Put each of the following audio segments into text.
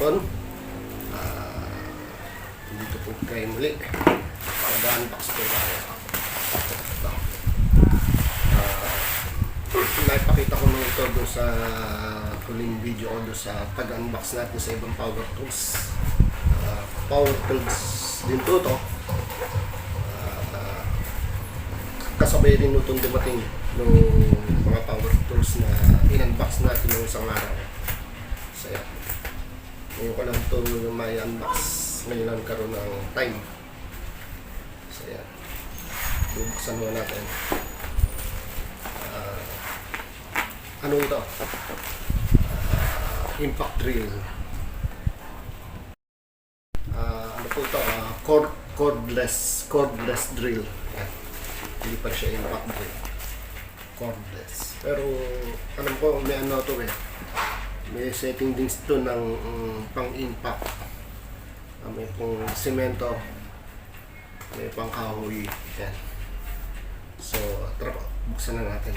hapon. Dito po kayo muli. Mag-unbox po tayo. Naipakita ko nung ito doon sa huling video ko doon sa pag-unbox natin sa ibang power tools. Power tools din to. Kasabay rin nung dumating ng mga power tools na in-unbox natin noong isang araw. So yan. Ngayon ko lang ito may unbox. Ngayon lang karoon ng time. So yan. Bubuksan mo natin. Ano ito? Impact drill. Ano po ito? Cordless drill. Yan. Hindi pa siya impact drill. Cordless. Pero alam ko may ano ito eh. May setting din ito ng pang-impact. May pang semento. May pang kahoy. Yan. So, tara po. Buksan na natin.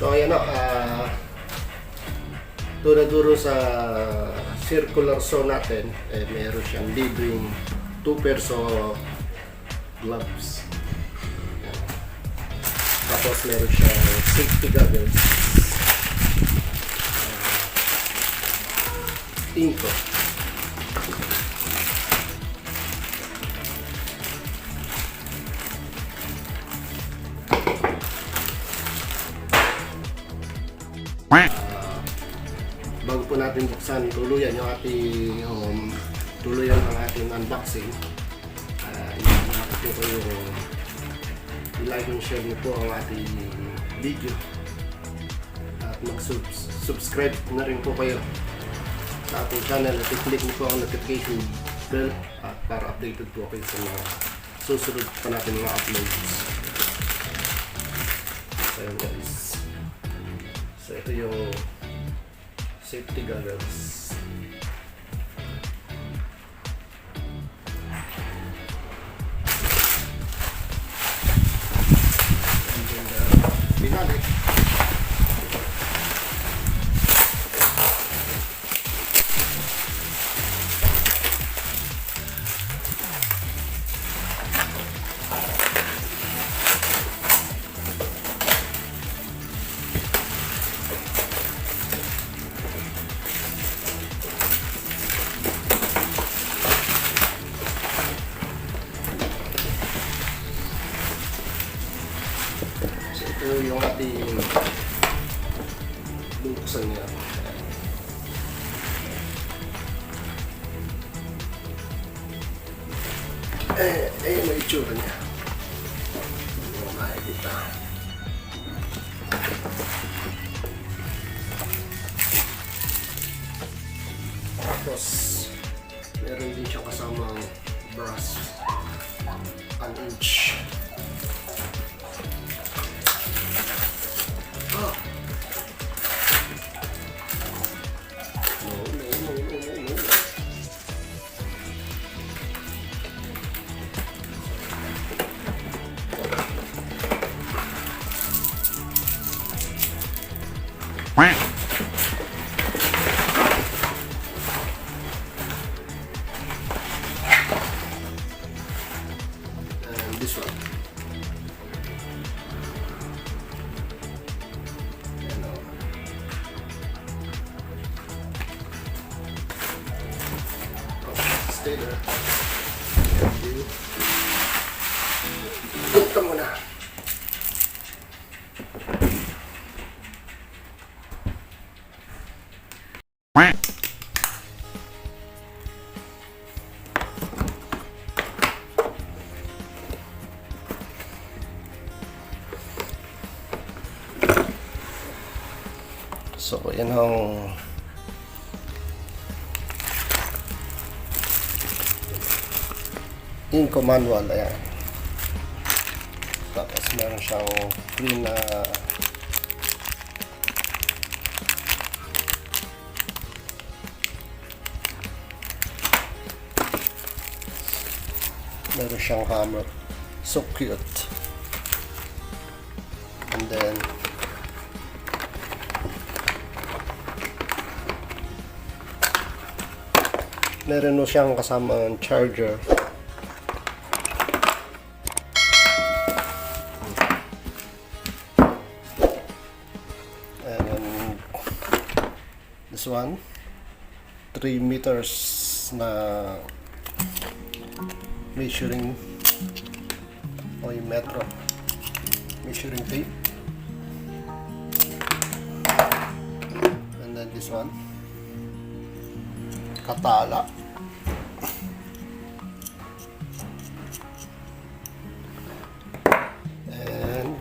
So ayan o, duro sa circular saw natin, meron siyang libreng 2 perso gloves. Ayan. Tapos meron siyang safety goggles. Tinko. Bago po natin buksan tuluyan yung ating tuluyan ang ating unboxing, i-like ko yung i-like and share niyo po ang ating video at mag-subscribe na rin po kayo sa ating channel at i-click niyo po ang notification bell at para updated po kayo sa mga susunod pa natin mga uploads. So yun guys, so ito yung safety goggles. And then binalik. Ito yung ating buksan niya. Ayan ang itsura niya. Hindi mo makikita. Tapos, meron din siya kasamang brass. An inch. And this one. Stay there. Ito muna. So, yan ang Inco manual, ayan. Tapos meron siyang free na meron siyang hammer. So cute. And then meron mo siyang kasamang charger. And then this one 3 meters na measuring o yung metro measuring tape. And then this one katala. And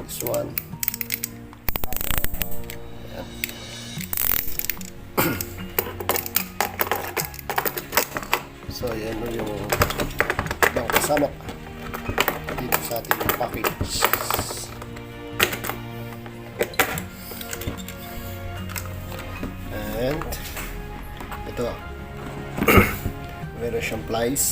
this one. Ayan. So yan yung ibang kasama dito sa ating package. And ito meron siyang plies,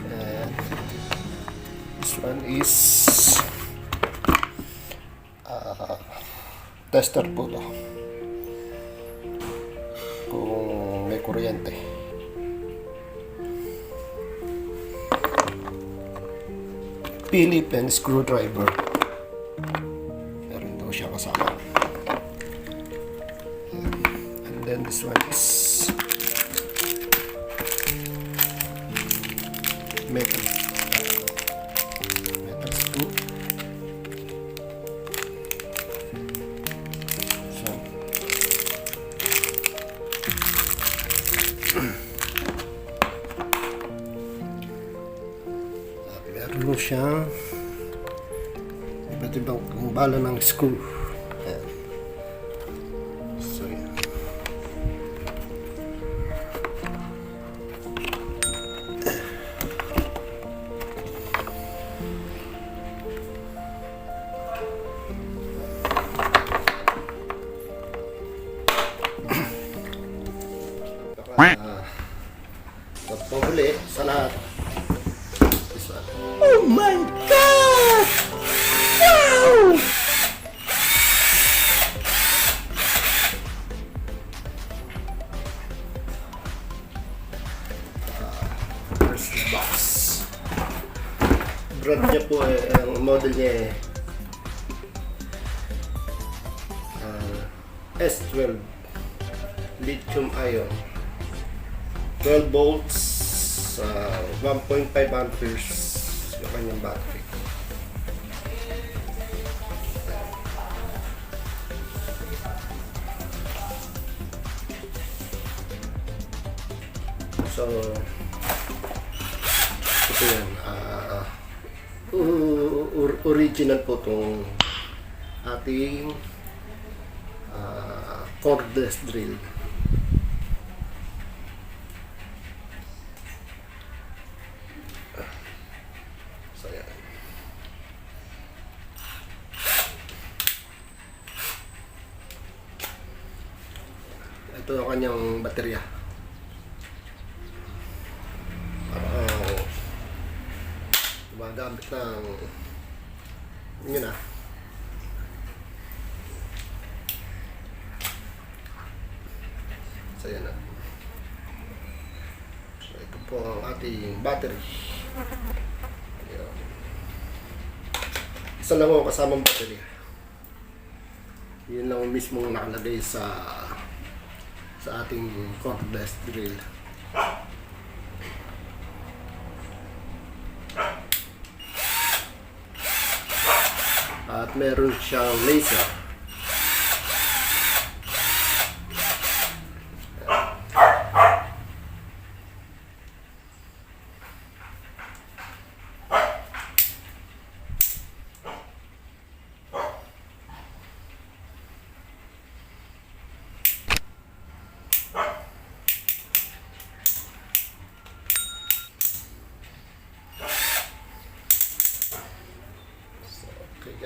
and this one is tester po to kung may kuryente. Philip and screwdriver. Meron daw siya kasama. And then this one is metal screw. So meron siya iba't ibang bala ng screw. Ayan. So yan. Pagpahuli sa lahat. Oh my God! Wow! Here's the box. Brand niya po ang model niya S12 lithium ion 12 volts 1.5 amperes yung kanyang battery. So ito yan, original po itong ating cordless drill. So yan. Ito ang kanyang baterya. Gumagamit ng yun na. So yan na. So ito po ang ating battery. Ayan. Isa lang ang kasamang battery. Yun lang mismong nakalagay sa ating cordless drill. At meron siyang laser.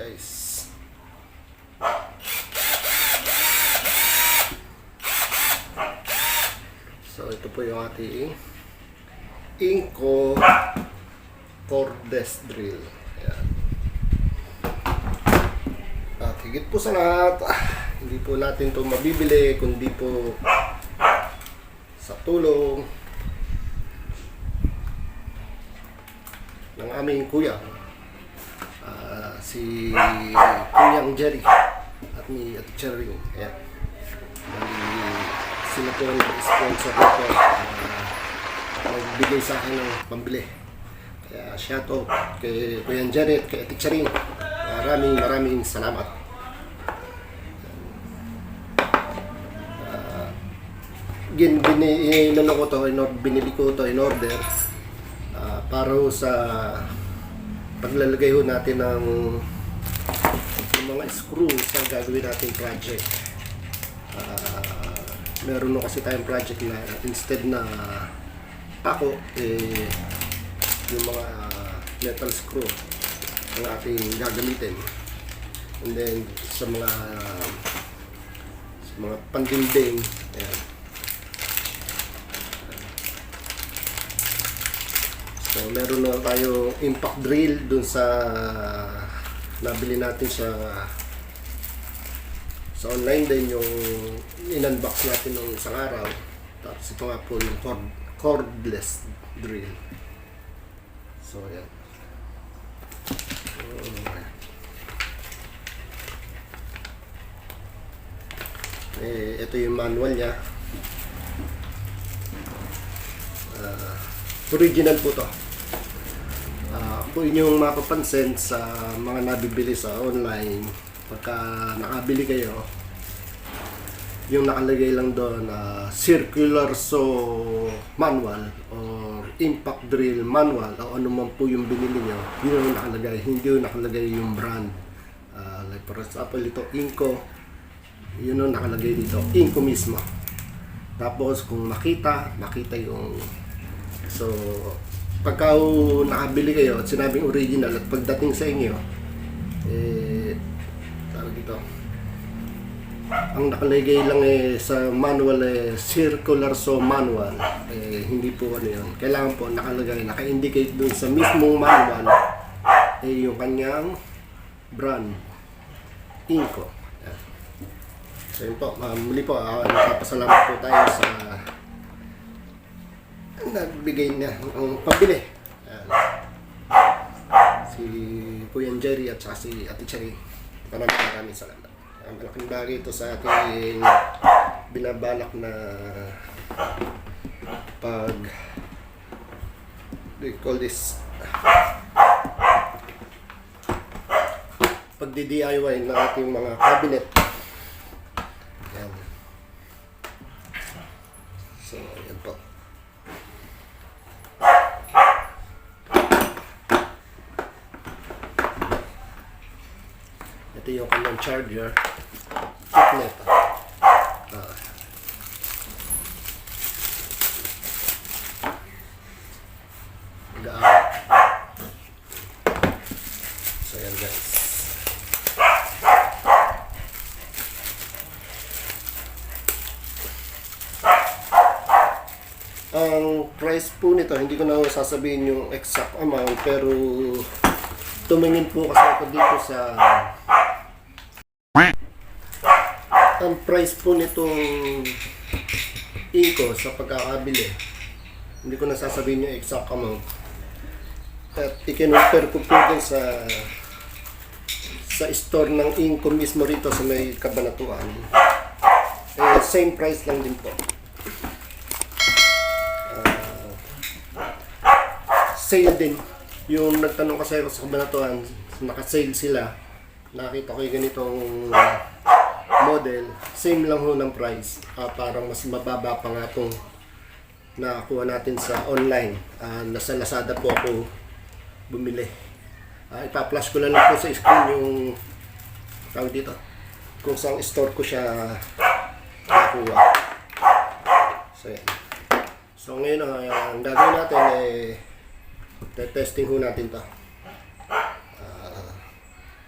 guys. So ito po yung ating Inco cordless drill. Ayan. At higit po sa lahat, hindi po natin ito mabibili kundi po sa tulong ng aming kuya, si Kuyang Jerry at ni at Cherry. Ayan. Sila po ang sponsor nito, nagbigay sa akin ng pambili. Kaya shout out kay Kuyang Jerry at kay Ate Charing. Maraming salamat. Binili ko to in order para sa paglalagay ho natin ng mga screw sa gagawin nating project. Meron kasi tayong project na instead na pako, yung mga metal screw ang ating gagamitin. And then sa mga pandingding, ayan. So meron na tayo impact drill dun sa nabili natin sa online din, yung in-unbox natin nung isang araw. Tapos ito nga po yung cordless drill. So yan. Ito yung manual niya. Original po to. Kung inyong mapapansin sa mga nabibili sa online, pagka nakabili kayo, yung nakalagay lang doon circular saw manual or impact drill manual o ano man po yung binili nyo, yun yung nakalagay, hindi yung nakalagay yung brand. Like for example, ito Inco, yun yung nakalagay dito, Inco mismo. Tapos kung makita yung, so pagka nakabili kayo at sinabing original at pagdating sa inyo, dito, ang nakalagay lang sa manual circular saw manual, hindi po ano yun. Kailangan po nakalagay, naka-indicate dun sa mismong manual yung kanyang brand, Inco. Yan. So yun po, muli po, nagpapasalamat po tayo sa nagbigay na ang pambili. Si Kuyang Jerry at saka si Ate Cherry. Maraming salamat. Malaking bagay ito sa ating binabalak na they call this pagdi-DIY na ating mga cabinet. Yan. So, yan po. Ito yung kanyang charger. Fitnet. So yan guys. Ang price po nito, hindi ko na sasabihin yung exact amount, pero tumingin po kasi ako dito sa ang price po nitong Inco sa pagkakabili. Hindi ko na sasabihin yung exact amount. At ikinumper ko po din sa store ng Inco mismo rito sa may Cabanatuan. Same price lang din po. Sale din. Yung nagtanong kasi ako sa Cabanatuan, naka-sale sila. Nakita ko yung ganitong model, same lang ho ng price. Parang mas mababa pa nga itong nakakuha natin sa online. Nasa Lazada po ako bumili. Ipa-flash ko lang po sa screen yung tawag dito, kung saan store ko siya nakuha. So yan. So ngayon ang gagawin natin testing ho natin to.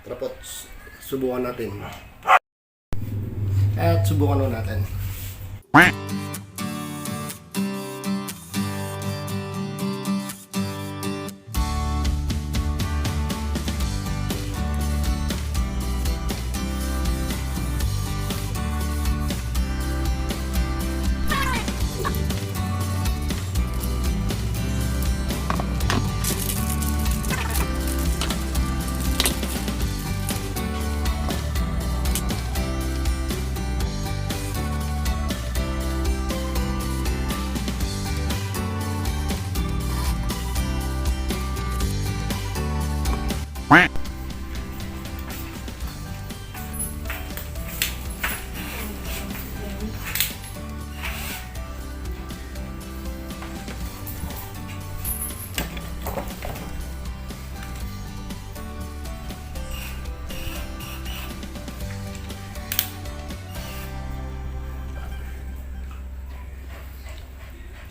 Tapos, subukan natin. At subukan nun natin.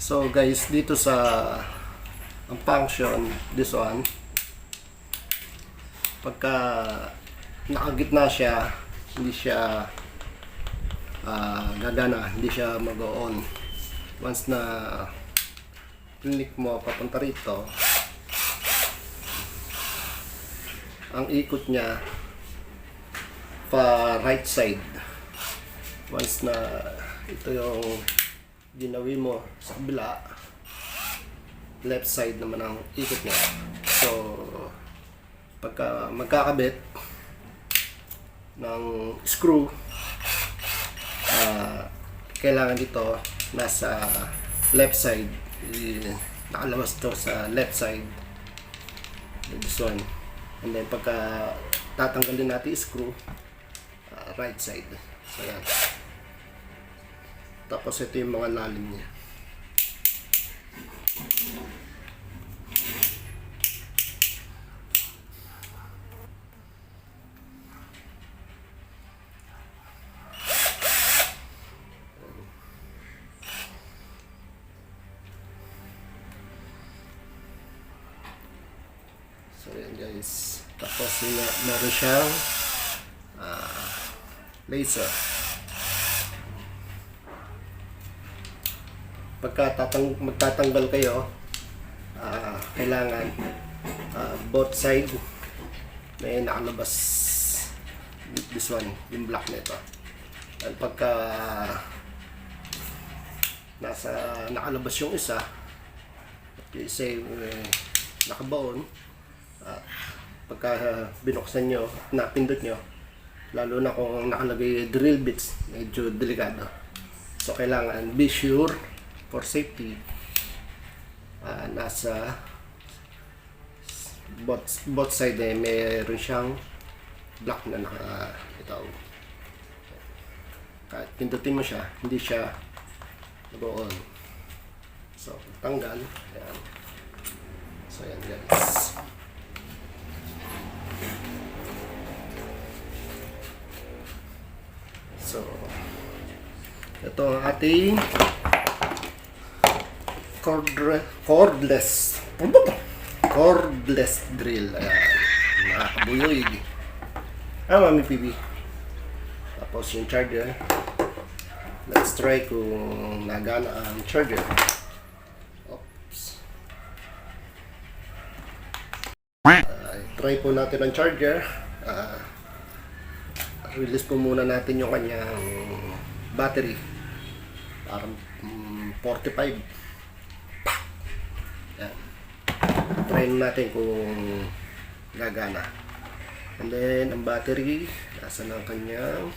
So guys, dito sa ang function, this one, pagka nakagitna siya, hindi siya gagana, hindi siya mag-on. Once na click mo papunta rito, ang ikot niya pa right side. Once na ito yung ginawi mo sa kabila, left side naman ang ikot niya. So pagka magkakabit ng screw, kailangan dito nasa left side, nakalabas to sa left side, this one. And then pagka tatanggalin natin screw, right side. So yan. Tapos ito yung mga lalim niya. So yan guys. Tapos meron siyang laser. Pagka magtatanggal kayo, kailangan both side may nakalabas, this one, yung black nito. At pagka nakalabas yung isa, say nakabaon, pagka binuksan nyo, napindot nyo, lalo na kung nakalagay drill bits, medyo delikado. So kailangan be sure for safety, nasa both side mayroon siyang black na ito. Kahit pindutin mo siya, hindi siya mag-on. So tanggal, ayan. So ayan guys. So ito ang ating cordless drill. Ayan, nakakabuyoy. Mami PB. Tapos yung charger. Let's try kung nagana ang charger. Oops. Try po natin ang charger. Release po muna natin yung kanyang battery. Parang 45. Yan. Try natin kung gagana. And then ang battery, nasa ng kanyang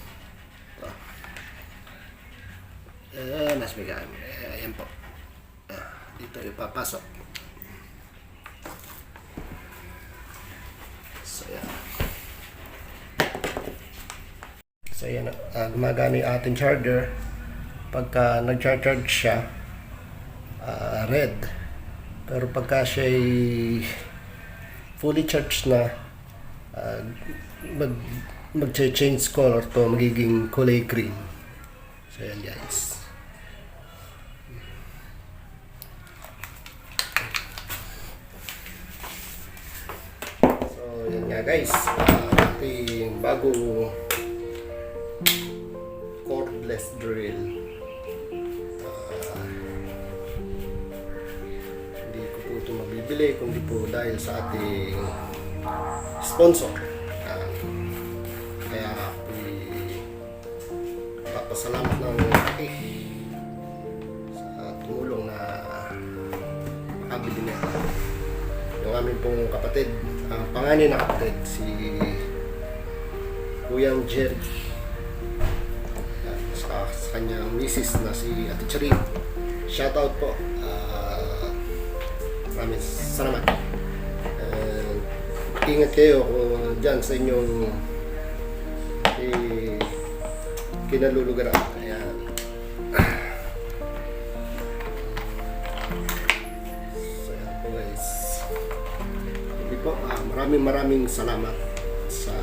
nasa bigaan. Ayan po. Dito ipapasok. So yan. So yan, gumagana yung ating charger. Pagka nag-charge siya, red. Pero pagka siya fully charged na, mag-change color to, magiging kulay green. So yan guys. So yan nga guys, bumili kundi po dahil sa ating sponsor. Kaya papasalamat ng laki sa tulong na makabili niya. Yung aming pong kapatid, ang panganay na kapatid, si Kuyang Jerry. Sa kanyang misis na si Ate Charin. Shoutout po. Maraming salamat. Ingat kayo kung dyan sa inyong kinalulugaran. Ayan. So yan po guys. Hindi po, maraming salamat sa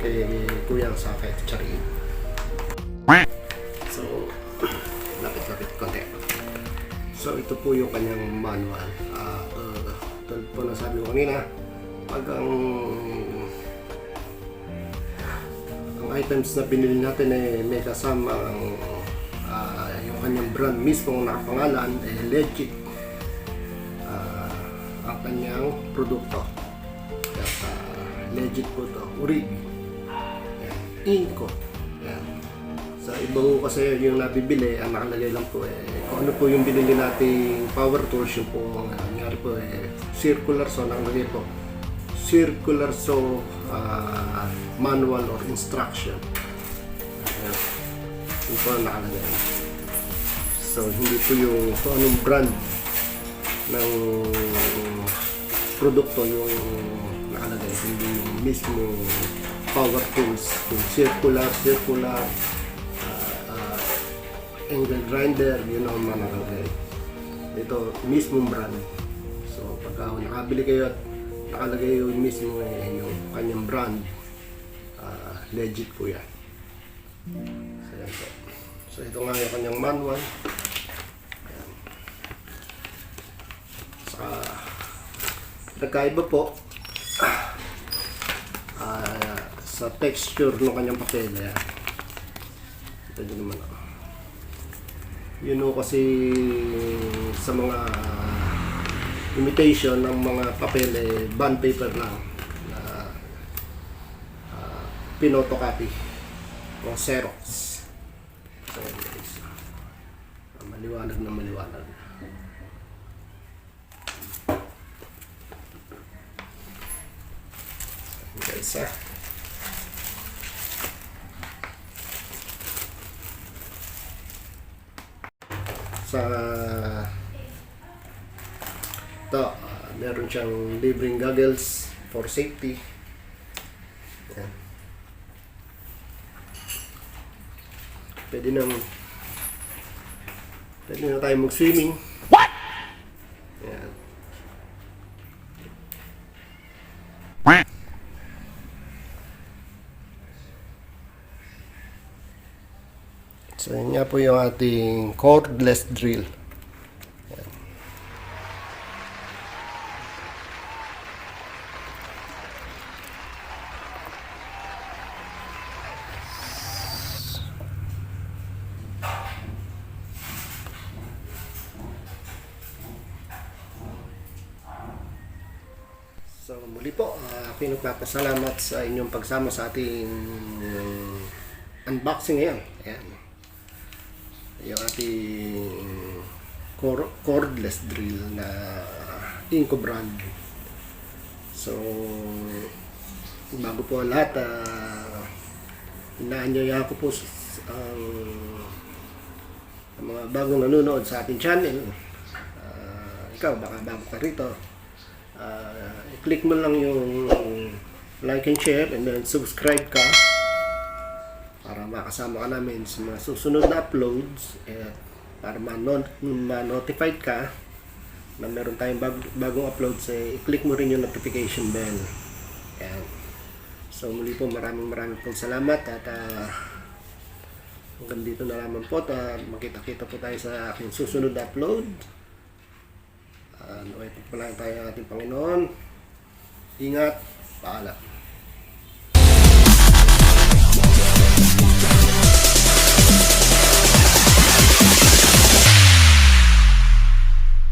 kay Kuyang sa kay Ate Charin. So, lapit-lapit konti. So, ito po yung kanyang manual. Tulad po na sabi ko kanina, pag ang items na binili natin may kasama yung kanyang brand mismo nakapangalan, legit ang kanyang produkto. Kaya legit po ito, uri. Inco. Sa iba ko kasi yung nabibili, ang nakalagay lang po kung ano po yung binili nating power tools, yung po nangyari po circular saw, nakalagay po circular saw manual or instruction. Yun po ang nakalagay. So hindi po yung kung anong brand ng produkto yung nakalagay, hindi yung mismo power tools, yung circular angle grinder, yun ang mga nakalagay. Ito mismong brand. So pagka nakabili kayo at nakalagay yung mismo yung kanyang brand, legit po yan. So yan po. So ito nga yung kanyang manual. Ayan. Nagkaiba po sa texture ng kanyang papel. Ayan. Ito din naman ako. Yun know, kasi sa mga imitation ng mga papel bond paper lang na pinotocopy o Xerox. So guys, maliwanag na maliwanag. Guys, sa ito, meron siyang libreng goggles for safety. Ayan. Pwede na tayo mag-swimming. What? Ayan. So yun nga po yung ating cordless drill. Ayan. So muli po, ako'y nagpapasalamat sa inyong pagsama sa ating unboxing ngayon. Ayan. Yung ating cordless drill na Inco brand. So bago po ang lahat, inaanyaya ko po ang mga bagong nanonood sa ating channel. Ikaw baka bago ka rito, i-click mo lang yung like and share and then subscribe ka para makasama ka namin sa mga susunod na uploads, para ma-notified ka na meron tayong bagong uploads. I-click mo rin yung notification bell. Ayan. So muli po, maraming pong salamat at hanggang dito na lamang po at makita-kita po tayo sa aking susunod na upload. Naway po pala tayo ng ating Panginoon. Ingat, paalam.